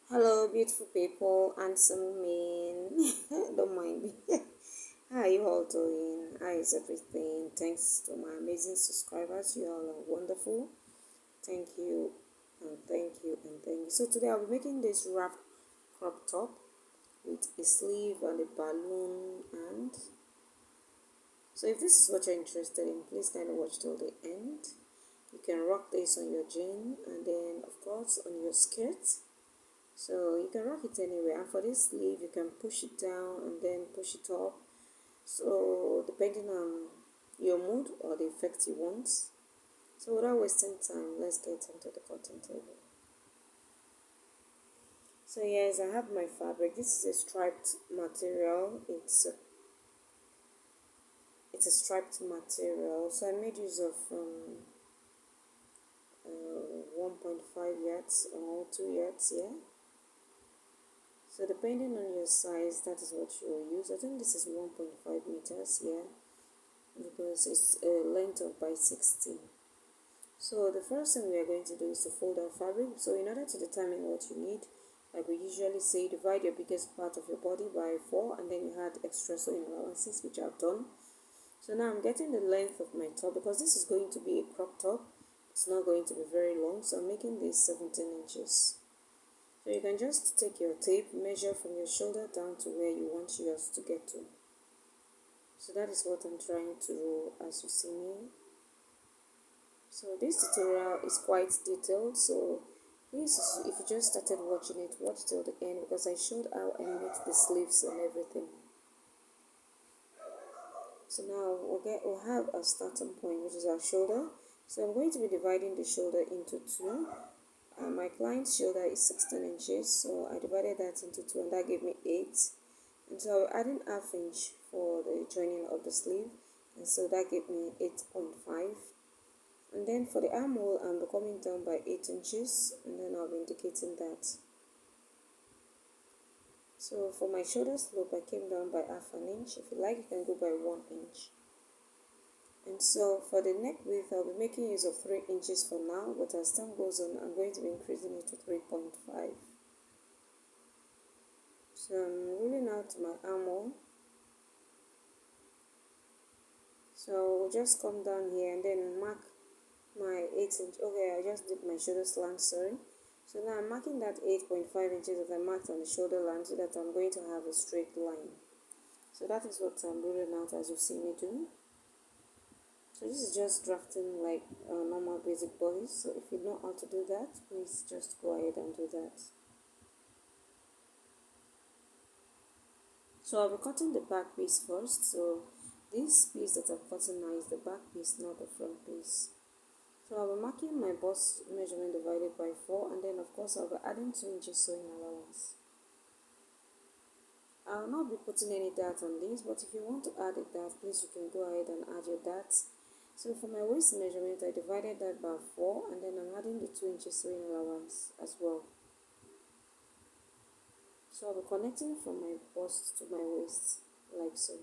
Hello, beautiful people, handsome men. Don't mind me. How are you all doing? How is everything? Thanks to my amazing subscribers. You all are wonderful. Thank you, and thank you, and thank you. So, today I'll be making this wrap crop top with a sleeve and a balloon. And so, if this is what you're interested in, please kind of watch till the end. You can rock this on your jean and then, of course, on your skirt. So you can rock it anywhere, and for this sleeve you can push it down and then push it up, so depending on your mood or the effect you want. So without wasting time, let's get into the cotton table. So yes, I have my fabric. This is a striped material. It's a striped material, so I made use of 1.5 yards or 2 yards here. So depending on your size, that is what you will use. I think this is 1.5 meters here because it's a length of by 16. So the first thing we are going to do is to fold our fabric. So in order to determine what you need, like we usually say, divide your biggest part of your body by 4 and then you add extra sewing allowances, which I've done. So now I'm getting the length of my top because this is going to be a crop top. It's not going to be very long, so I'm making this 17 inches. So you can just take your tape, measure from your shoulder down to where you want yours to get to. So that is what I'm trying to do as you see me. So this tutorial is quite detailed, so please, if you just started watching it, watch till the end because I showed how I made the sleeves and everything. So now we'll have a starting point, which is our shoulder. So I'm going to be dividing the shoulder into two. My client's shoulder is 16 inches, so I divided that into two and that gave me 8. And so I'll add in half inch for the joining of the sleeve, and so that gave me 8.5. And then for the armhole, I'm coming down by 8 inches, and then I'll be indicating that. So for my shoulder slope, I came down by half an inch. If you like, you can go by 1 inch. And so for the neck width, I'll be making use of 3 inches for now, but as time goes on, I'm going to be increasing it to 3.5. So I'm rolling out my armhole. So we'll just come down here and then mark my 8 inch. Okay, I just did my shoulder slant, sorry. So now I'm marking that 8.5 inches that I marked on the shoulder line so that I'm going to have a straight line. So that is what I'm rolling out as you see me do. So this is just drafting like a normal basic body. So if you know how to do that, please just go ahead and do that. So I'll be cutting the back piece first. So this piece that I'm cutting now is the back piece, not the front piece. So I'll be marking my bust measurement divided by 4, and then of course I'll be adding 2 inches sewing allowance. I'll not be putting any dart on this, but if you want to add a dart, please you can go ahead and add your darts. So for my waist measurement, I divided that by 4, and then I'm adding the 2 inches sewing allowance as well. So I'll be connecting from my bust to my waist, like so.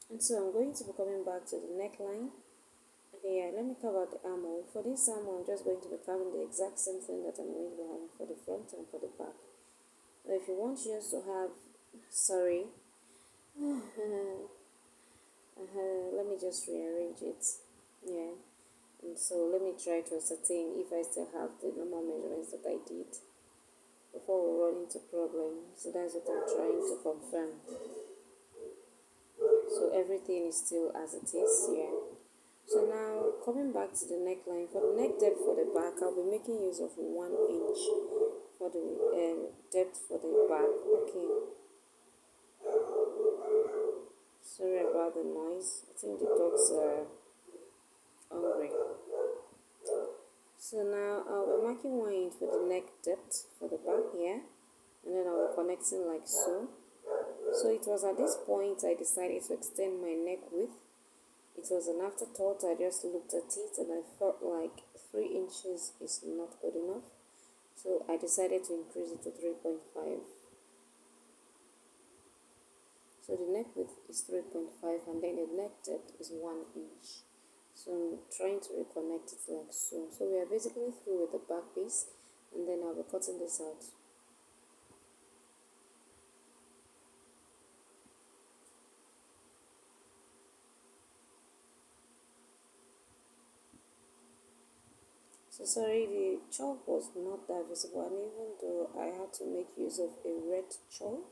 And so I'm going to be coming back to the neckline. Okay, yeah, let me cover the armhole. For this armhole, I'm just going to be covering the exact same thing that I'm going to be having for the front and for the back. Now, if you want yours to have, sorry, let me just rearrange it. Yeah, and so let me try to ascertain if I still have the normal measurements that I did before we run into problems. So that's what I'm trying to confirm. So everything is still as it is, yeah. So now coming back to the neckline, for the neck depth for the back, I'll be making use of 1 inch for the depth for the back. Okay, sorry about the noise. I think the dogs are hungry. So now I'll be marking 1 inch for the neck depth for the back here, and then I'll be connecting like so. So it was at this point I decided to extend my neck width. It was an afterthought. I just looked at it and I felt like 3 inches is not good enough. So I decided to increase it to 3.5. So the neck width is 3.5 and then the neck depth is 1 inch. So I'm trying to reconnect it like so. So we are basically through with the back piece, and then I'll be cutting this out. So sorry, the chalk was not that visible, and even though I had to make use of a red chalk,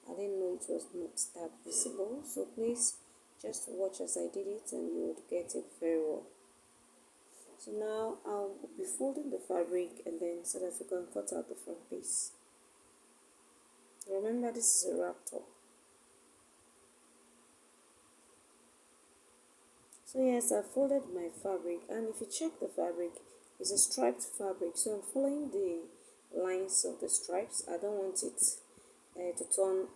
I didn't know it was not that visible. So please just watch as I did it and you would get it very well. So now I'll be folding the fabric and then so that we can cut out the front piece. Remember, this is a wrap top. So yes, I folded my fabric, and if you check the fabric, it's a striped fabric. So I'm following the lines of the stripes. I don't want it to turn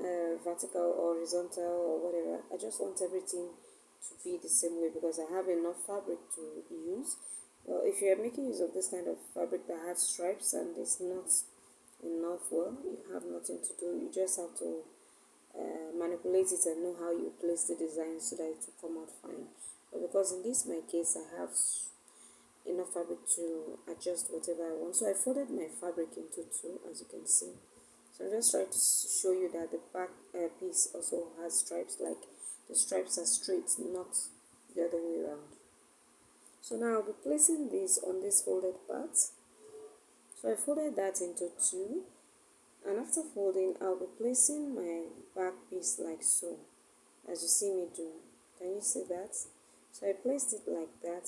vertical or horizontal or whatever. I just want everything to be the same way because I have enough fabric to use. Well, if you are making use of this kind of fabric that has stripes and it's not enough, well, you have nothing to do. You just have to manipulate it and know how you place the design so that it will come out fine. But because in this my case I have enough fabric to adjust whatever I want, so I folded my fabric into two, as you can see. So I'm just trying to show you that the back piece also has stripes, like the stripes are straight, not the other way around. So now I'll be placing this on this folded part. So I folded that into two, and after folding I'll be placing my back piece like so, as you see me do. Can you see that? So I placed it like that,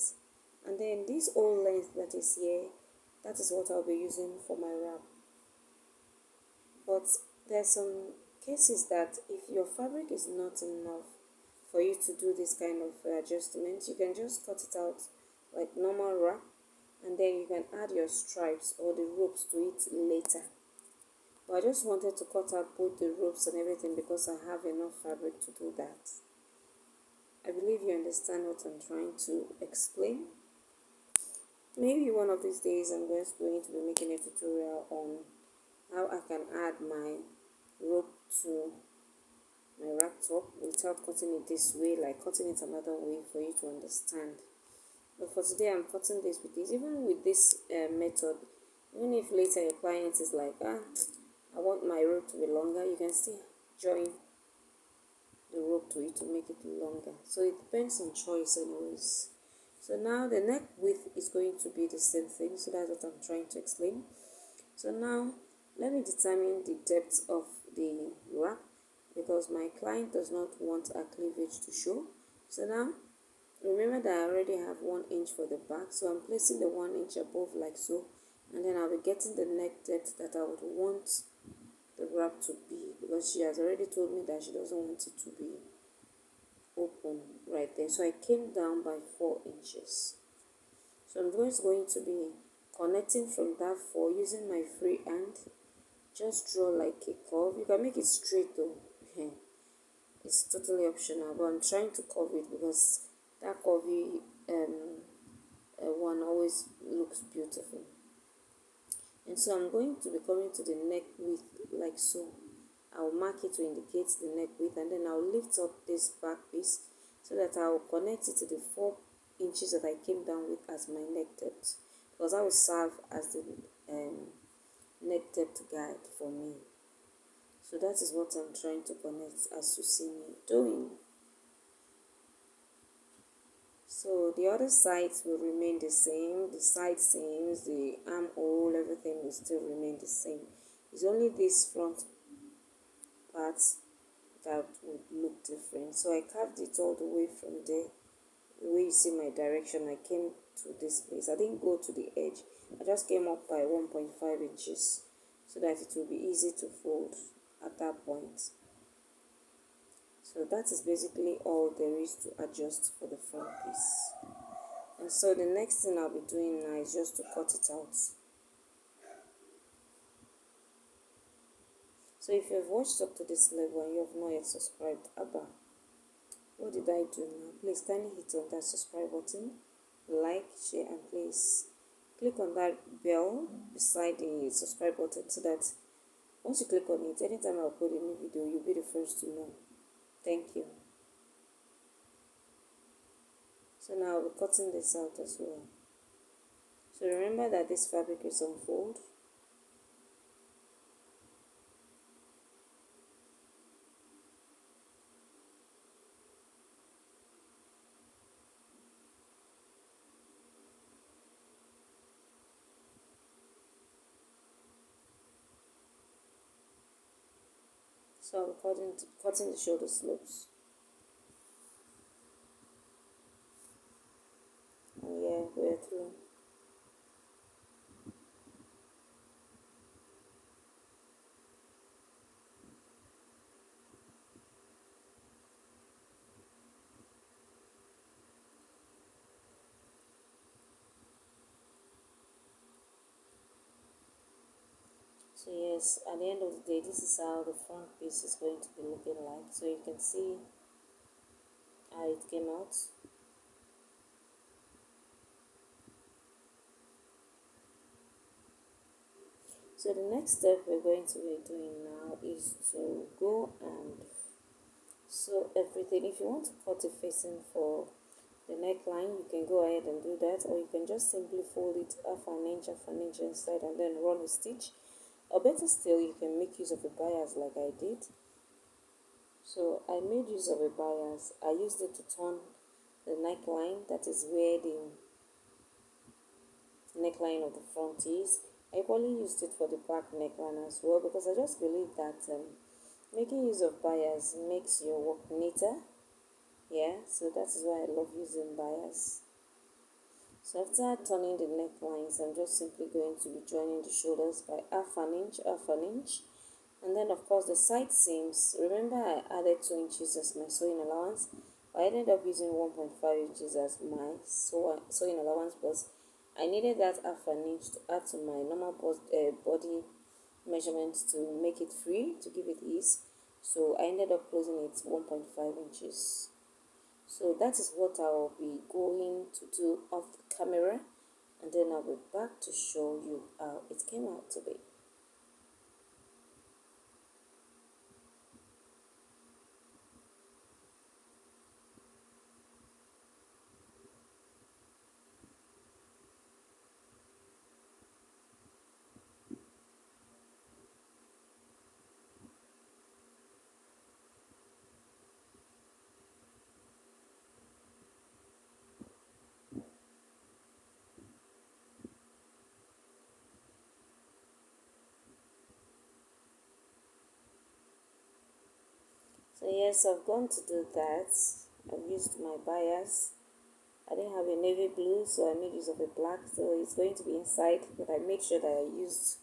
and then this whole length that is here, that is what I'll be using for my wrap. But there's some cases that if your fabric is not enough for you to do this kind of adjustment, you can just cut it out like normal wrap, and then you can add your stripes or the ropes to it later. But I just wanted to cut out both the ropes and everything because I have enough fabric to do that. I believe you understand what I'm trying to explain. Maybe one of these days I'm just going to be making a tutorial on how I can add my rope to my wrap top without cutting it this way, like cutting it another way for you to understand. But for today I'm cutting this with this. Even with this method, even if later your client is like, I want my rope to be longer, you can still join the rope to it to make it longer. So it depends on choice anyways. So now the neck width is going to be the same thing. So that's what I'm trying to explain. So now let me determine the depth of the wrap because my client does not want a cleavage to show. So now remember that I already have 1 inch for the back, so I'm placing the 1 inch above like so, and then I'll be getting the neck depth that I would want the wrap to be, because she has already told me that she doesn't want it to be open right there. So I came down by 4 inches. So I'm just going to be connecting from that 4 using my free hand. Just draw like a curve. You can make it straight though. It's totally optional, but I'm trying to curve it because that curvy one always looks beautiful. And so I'm going to be coming to the neck width like so. I'll mark it to indicate the neck width, and then I'll lift up this back piece so that I'll connect it to the 4 inches that I came down with as my neck depth, because that will serve as the neck depth guide for me. So that is what I'm trying to connect as you see me doing. So the other sides will remain the same, the side seams, the armhole, everything will still remain the same. It's only this front part that would look different. So I carved it all the way from there. The way you see my direction, I came to this place. I didn't go to the edge. I just came up by 1.5 inches so that it will be easy to fold at that point. So that is basically all there is to adjust for the front piece. And so the next thing I'll be doing now is just to cut it out. So if you've watched up to this level and you have not yet subscribed, Abba, what did I do now? Please kindly hit on that subscribe button, like, share, and please click on that bell beside the subscribe button so that once you click on it, anytime I upload a new video, you'll be the first to know. Thank you. So now I'll be cutting this out as well. So remember that this fabric is on fold. So I'll be cutting the shoulder slopes. And yeah, we're through. So yes, at the end of the day, this is how the front piece is going to be looking like. So you can see how it came out. So the next step we're going to be doing now is to go and sew everything. If you want to cut a facing for the neckline, you can go ahead and do that, or you can just simply fold it half an inch inside and then run a stitch. Or better still, you can make use of a bias like I did. So I made use of a bias. I used it to turn the neckline, that is where the neckline of the front is. I equally used it for the back neckline as well, because I just believe that making use of bias makes your work neater. Yeah, so that is why I love using bias. So after turning the necklines, I'm just simply going to be joining the shoulders by half an inch. And then of course the side seams, remember I added 2 inches as my sewing allowance. I ended up using 1.5 inches as my sewing allowance because I needed that half an inch to add to my normal body measurement to make it free, to give it ease. So I ended up closing it 1.5 inches. So that is what I'll be going to do off the camera, and then I'll be back to show you how it came out to be. So yes, I've gone to do that. I've used my bias. I didn't have a navy blue, so I made use of a black, so it's going to be inside, but I make sure that I used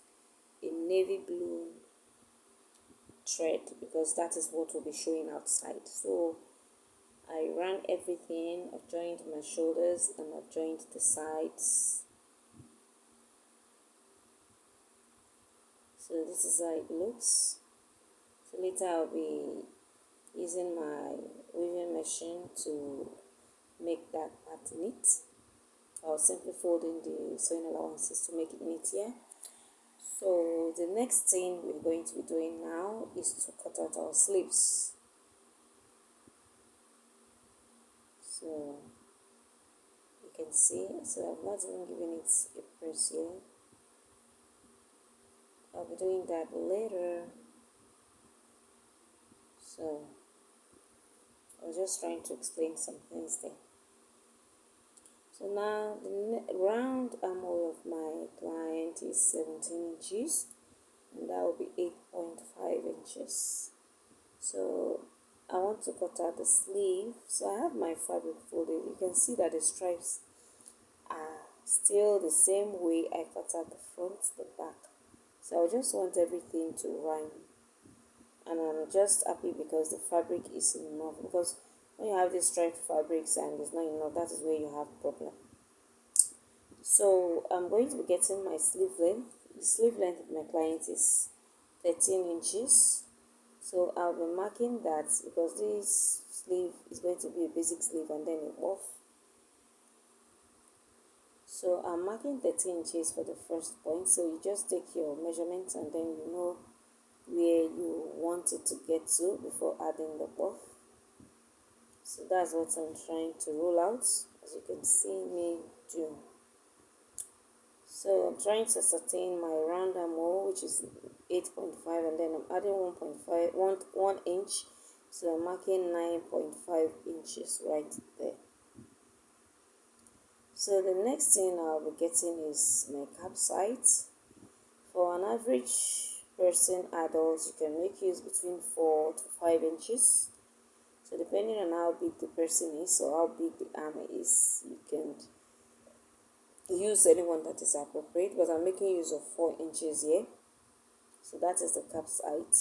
a navy blue thread because that is what will be showing outside. So I ran everything. I've joined my shoulders and I've joined the sides. So this is how it looks. So later I'll be using my weaving machine to make that part neat. I'll simply fold in the sewing allowances to make it neat here. So the next thing we're going to be doing now is to cut out our sleeves. So you can see, so I've not even given it a press here. I'll be doing that later. So I was just trying to explain some things there. So now the round armhole of my client is 17 inches and that will be 8.5 inches. So I want to cut out the sleeve. So I have my fabric folded. You can see that the stripes are still the same way I cut out the front, the back. So I just want everything to rhyme. And I'm just happy because the fabric is enough, because when you have these striped fabrics and it's not enough, that is where you have problem. So I'm going to be getting my sleeve length. The sleeve length of my client is 13 inches. So I'll be marking that because this sleeve is going to be a basic sleeve and then a off. So I'm marking 13 inches for the first point. So you just take your measurements and then you know where you want it to get to before adding the buff. So that's what I'm trying to roll out. as you can see me do. So I'm trying to ascertain my round armhole, which is 8.5, and then I'm adding 1.5 1 inch, so I'm marking 9.5 inches right there. So the next thing I'll be getting is my cap size. For an average person, adult, you can make use between 4 to 5 inches. So depending on how big the person is or how big the arm is, you can use anyone that is appropriate, but I'm making use of 4 inches here. So that is the cap's height.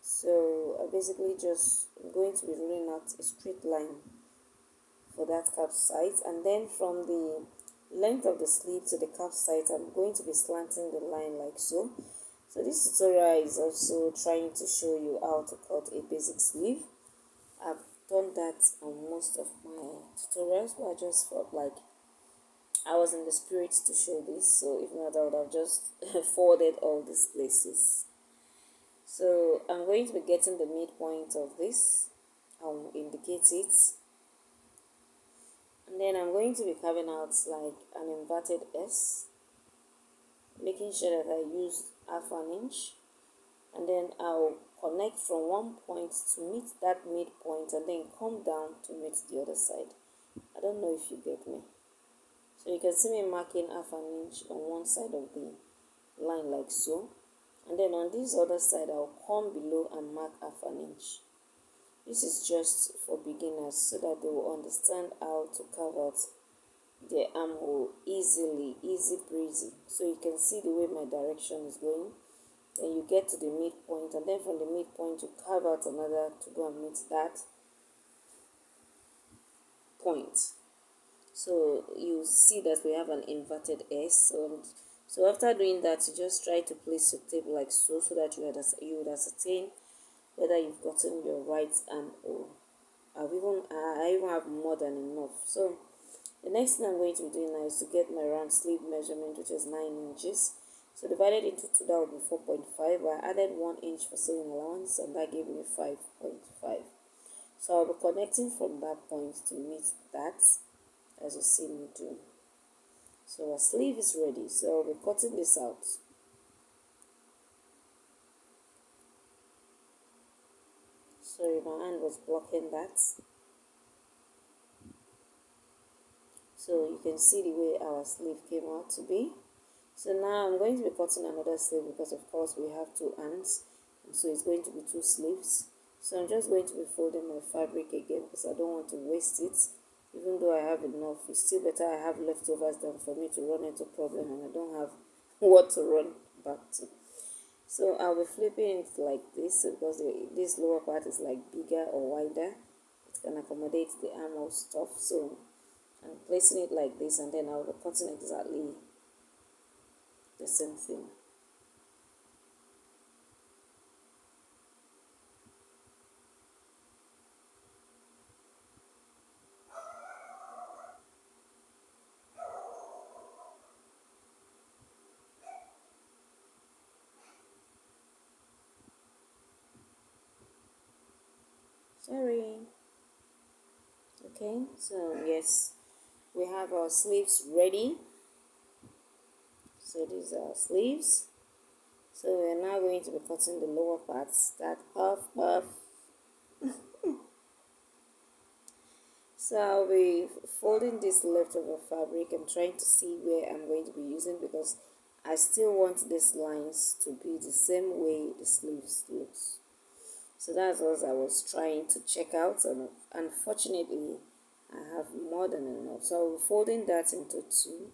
So I basically I'm going to be rolling out a straight line for that cap's height, and then from the length of the sleeve to the cap's height, I'm going to be slanting the line like so. So this tutorial is also trying to show you how to cut a basic sleeve. I've done that on most of my tutorials, but I just felt like I was in the spirit to show this, so if not, I would have just forwarded all these places. So I'm going to be getting the midpoint of this. I'll indicate it, and then I'm going to be carving out like an inverted S, making sure that I use half an inch, and then I'll connect from one point to meet that midpoint and then come down to meet the other side. I don't know if you get me. So you can see me marking half an inch on one side of the line like so, and then on this other side I'll come below and mark half an inch. This is just for beginners so that they will understand how to carve out their armhole easy breezy. So you can see the way my direction is going. Then you get to the midpoint, and then from the midpoint you carve out another to go and meet that point. So you see that we have an inverted S. So after doing that, you just try to place your tape like so, so that you would ascertain whether you've gotten your right armhole. I even have more than enough. So the next thing I'm going to be doing now is to get my round sleeve measurement, which is 9 inches. So divided into 2, that will be 4.5. I added 1 inch for sewing allowance, and that gave me 5.5. So I'll be connecting from that point to meet that, as you see me do. So our sleeve is ready, so I'll be cutting this out. Sorry, my hand was blocking that. So you can see the way our sleeve came out to be. So now I'm going to be cutting another sleeve, because of course we have 2 hands, and so it's going to be 2 sleeves. So I'm just going to be folding my fabric again, because I don't want to waste it. Even though I have enough, it's still better I have leftovers than for me to run into problem and I don't have what to run back to. So I'll be flipping it like this, because this lower part is like bigger or wider. It can accommodate the armhole stuff. So I'm placing it like this, and then I'll be cutting exactly the same thing. Sorry. Okay, so yes, we have our sleeves ready. So these are our sleeves. So we're now going to be cutting the lower parts, that puff. So I'll be folding this leftover fabric. I'm trying to see where I'm going to be using, because I still want these lines to be the same way the sleeves looks. So that's what I was trying to check out, and unfortunately I have more than enough. So I'll be folding that into 2,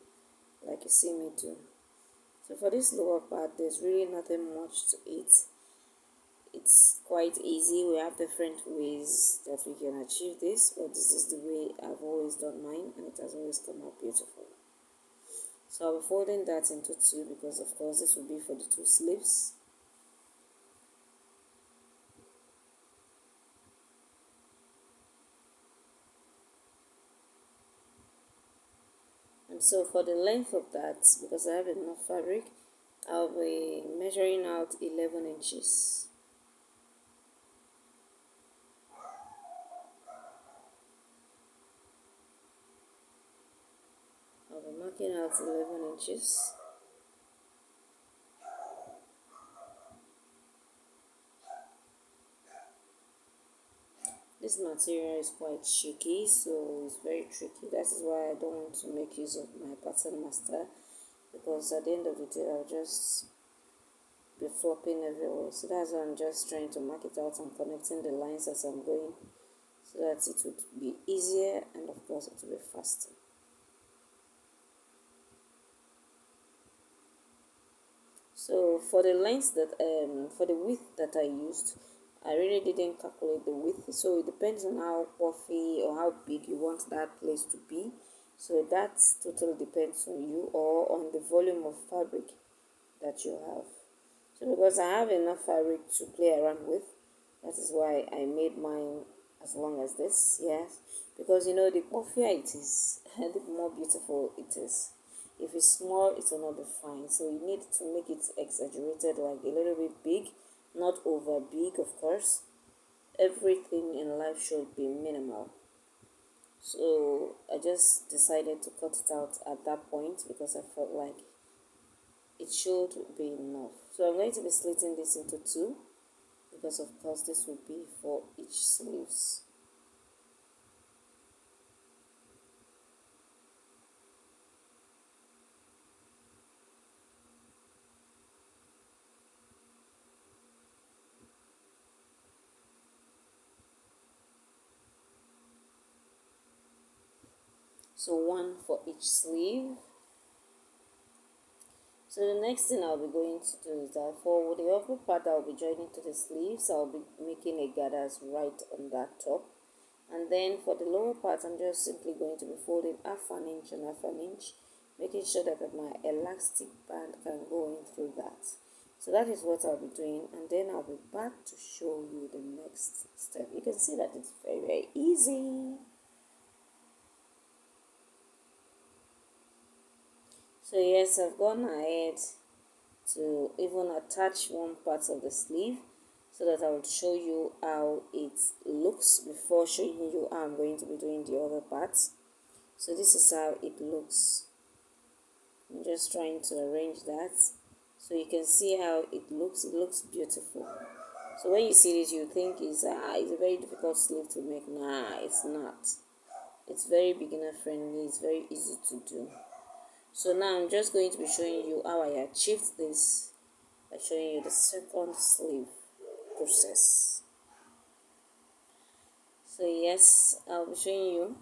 like you see me do. So for this lower part, there's really nothing much to it. It's quite easy. We have different ways that we can achieve this, but this is the way I've always done mine, and it has always come out beautiful. So I'll be folding that into 2, because of course this will be for the 2 sleeves. And so for the length of that, because I have enough fabric, I'll be measuring out 11 inches. I'll be marking out 11 inches. This material is quite shaky, so it's very tricky. That is why I don't want to make use of my pattern master, because at the end of the day I'll just be flopping everywhere. So that's why I'm just trying to mark it out and connecting the lines as I'm going, so that it would be easier and of course it will be faster. So for the length that for the width that I used, I really didn't calculate the width, so it depends on how puffy or how big you want that place to be. So that totally depends on you or on the volume of fabric that you have. So because I have enough fabric to play around with, that is why I made mine as long as this. Yes, because you know, the puffier it is, the more beautiful it is. If it's small, it will not be fine. So you need to make it exaggerated, like a little bit big, not over big, of course. Everything in life should be minimal. So I just decided to cut it out at that point because I felt like it should be enough. So I'm going to be slitting this into two, because of course this will be for each sleeves. So one for each sleeve. So the next thing I'll be going to do is that for the upper part I'll be joining to the sleeves, I'll be making a gathers right on that top. And then for the lower part, I'm just simply going to be folding half an inch and half an inch, making sure that my elastic band can go in through that. So that is what I'll be doing, and then I'll be back to show you the next step. You can see that it's very, very easy. So yes, I've gone ahead to even attach one part of the sleeve, so that I will show you how it looks before showing you how I'm going to be doing the other parts. So this is how it looks. I'm just trying to arrange that so you can see how it looks. It looks beautiful. So when you see this, you think it's a very difficult sleeve to make. Nah, it's not. It's very beginner friendly. It's very easy to do. So now I'm just going to be showing you how I achieved this by showing you the second sleeve process. So yes, I'll be showing you.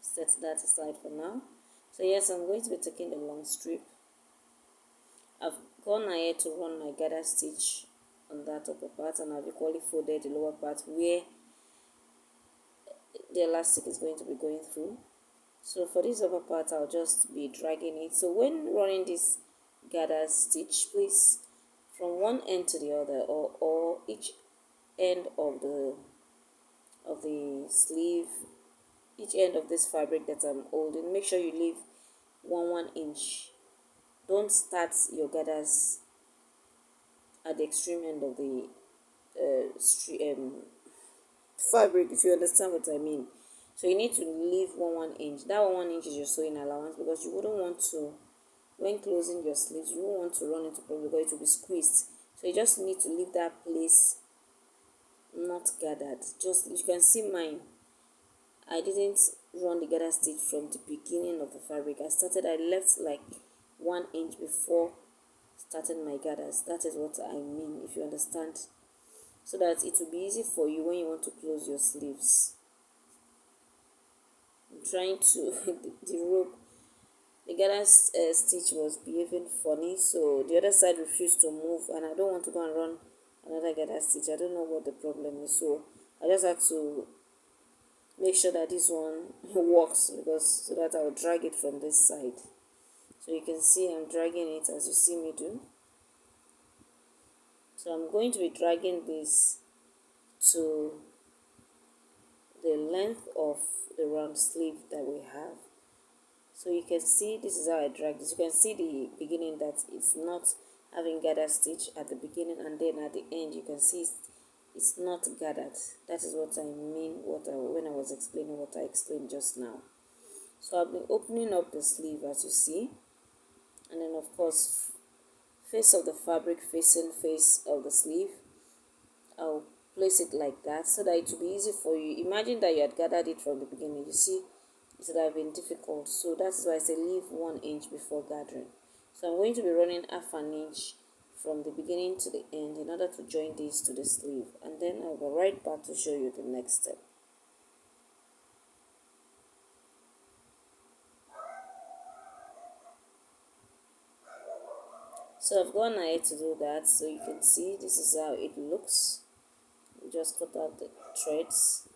Set that aside for now. So yes, I'm going to be taking the long strip. I've gone ahead to run my gather stitch on that upper part, and I've equally folded the lower part where the elastic is going to be going through. So for this upper part, I'll just be dragging it. So when running this gather stitch, please, from one end to the other, or each end of the sleeve, each end of this fabric that I'm holding, make sure you leave 1 inch. Don't start your gathers at the extreme end of the fabric, if you understand what I mean. So you need to leave 1 inch. That 1 inch is your sewing allowance, because you wouldn't want to, when closing your sleeves, you won't want to run into problem because it will be squeezed. So you just need to leave that place not gathered. Just, you can see mine, I didn't run the gather stitch from the beginning of the fabric. I left like 1 inch before starting my gathers. That is what I mean, if you understand, so that it will be easy for you when you want to close your sleeves. I'm trying to the rope, the gather stitch was behaving funny, so the other side refused to move, and I don't want to go and run another gather stitch. I don't know what the problem is, so I just had to make sure that this one works, because so that I'll drag it from this side. So you can see I'm dragging it as you see me do. So I'm going to be dragging this to the length of the round sleeve that we have. So you can see this is how I drag this. You can see the beginning, that it's not having gather stitch at the beginning, and then at the end you can see it's not gathered. That is what I mean when I was explaining what I explained just now. So I've been opening up the sleeve, as you see, and then of course face of the fabric facing face of the sleeve. I'll place it like that so that it will be easy for you. Imagine that you had gathered it from the beginning. You see, it would have been difficult. So that's why I say leave 1 inch before gathering. So I'm going to be running half an inch from the beginning to the end in order to join these to the sleeve, and then I'll go right back to show you the next step. So I've gone ahead to do that, so you can see this is how it looks. Just cut out the threads.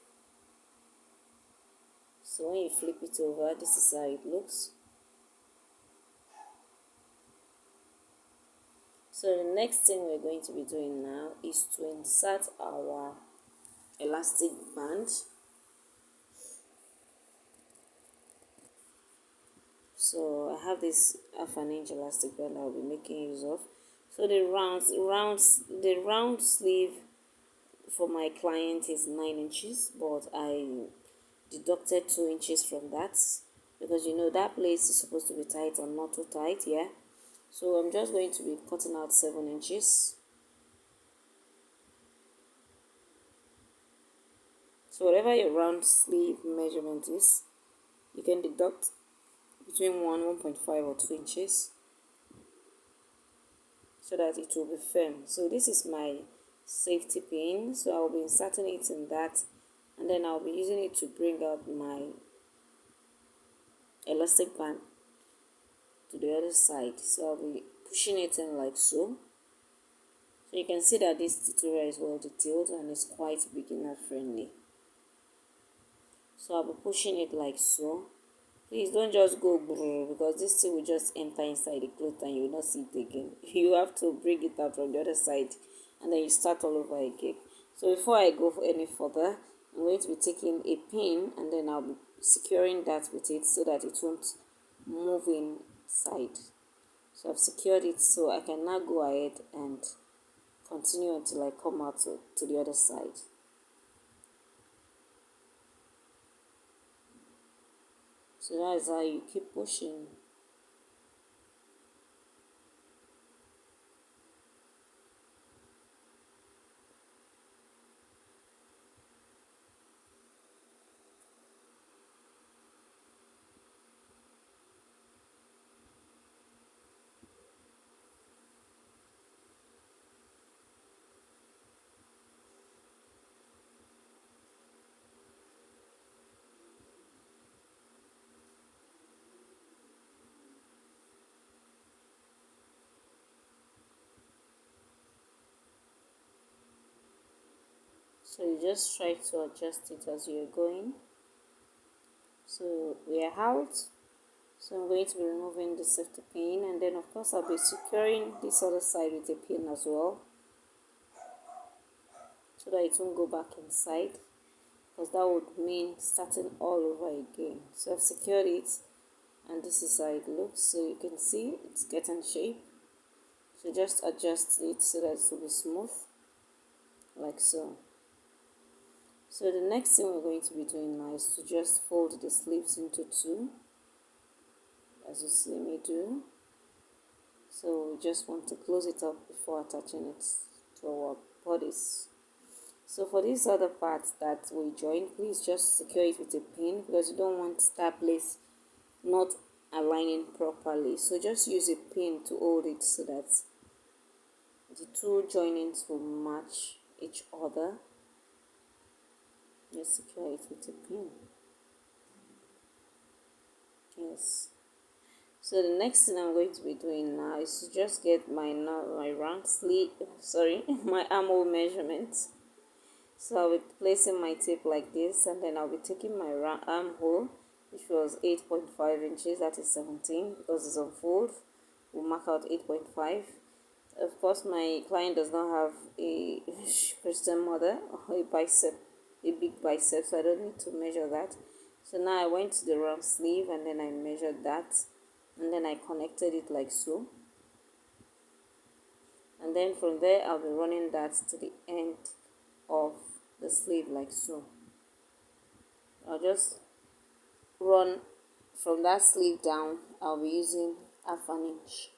So when you flip it over, this is how it looks. So the next thing we're going to be doing now is to insert our elastic band. So I have this half an inch elastic band I'll be making use of. So the round sleeve for my client is 9 inches, but I deducted 2 inches from that because you know that place is supposed to be tight and not too tight, yeah. So I'm just going to be cutting out 7 inches. So whatever your round sleeve measurement is, you can deduct between 1.5 or 2 inches so that it will be firm. So this is my safety pin, so I'll be inserting it in that, and then I'll be using it to bring out my elastic band to the other side. So I'll be pushing it in like so. So you can see that this tutorial is well detailed and is quite beginner friendly. So I'll be pushing it like so. Please don't just go because this thing will just enter inside the cloth and you will not see it again. You have to bring it out from the other side and then you start all over again. So before I go any further, I'm going to be taking a pin and then I'll be securing that with it so that it won't move inside. So I've secured it, so I can now go ahead and continue until I come out to the other side. So that is how you keep pushing. So you just try to adjust it as you're going. So we are out. So I'm going to be removing the safety pin, and then of course I'll be securing this other side with a pin as well, so that it won't go back inside, because that would mean starting all over again. So I've secured it, and this is how it looks. So you can see it's getting shape. So just adjust it so that it will be smooth, like so. So the next thing we're going to be doing now is to just fold the sleeves into two, as you see me do. So we just want to close it up before attaching it to our bodies. So for this other part that we join, please just secure it with a pin because you don't want that place not aligning properly. So just use a pin to hold it so that the two joinings will match each other. Just secure it with a pin. Yes. So the next thing I'm going to be doing now is to just get my round sleeve, my armhole measurement. So I'll be placing my tape like this, and then I'll be taking my armhole, which was 8.5 inches, that is 17, because it's on fold. We'll mark out 8.5. Of course, my client does not have a Christian mother or a big bicep, so I don't need to measure that. So now I went to the round sleeve and then I measured that, and then I connected it like so. And then from there I'll be running that to the end of the sleeve like so. I'll just run from that sleeve down. I'll be using half an inch.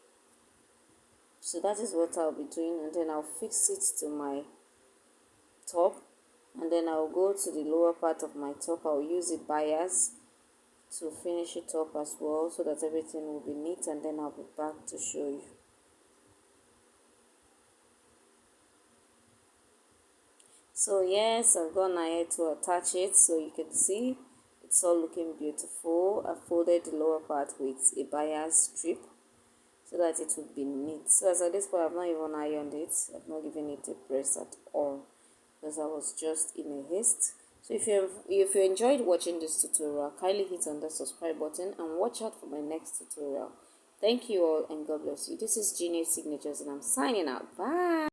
So that is what I'll be doing, and then I'll fix it to my top, and then I'll go to the lower part of my top. I'll use a bias to finish it up as well, so that everything will be neat, and then I'll be back to show you. So yes, I've gone ahead to attach it, so you can see it's all looking beautiful. I folded the lower part with a bias strip so that it would be neat. So as at this point, I've not even ironed it. I've not given it a press at all because I was just in a haste. So if you enjoyed watching this tutorial, kindly hit on the subscribe button and watch out for my next tutorial. Thank you all and God bless you. This is Genius Signatures and I'm signing out. Bye.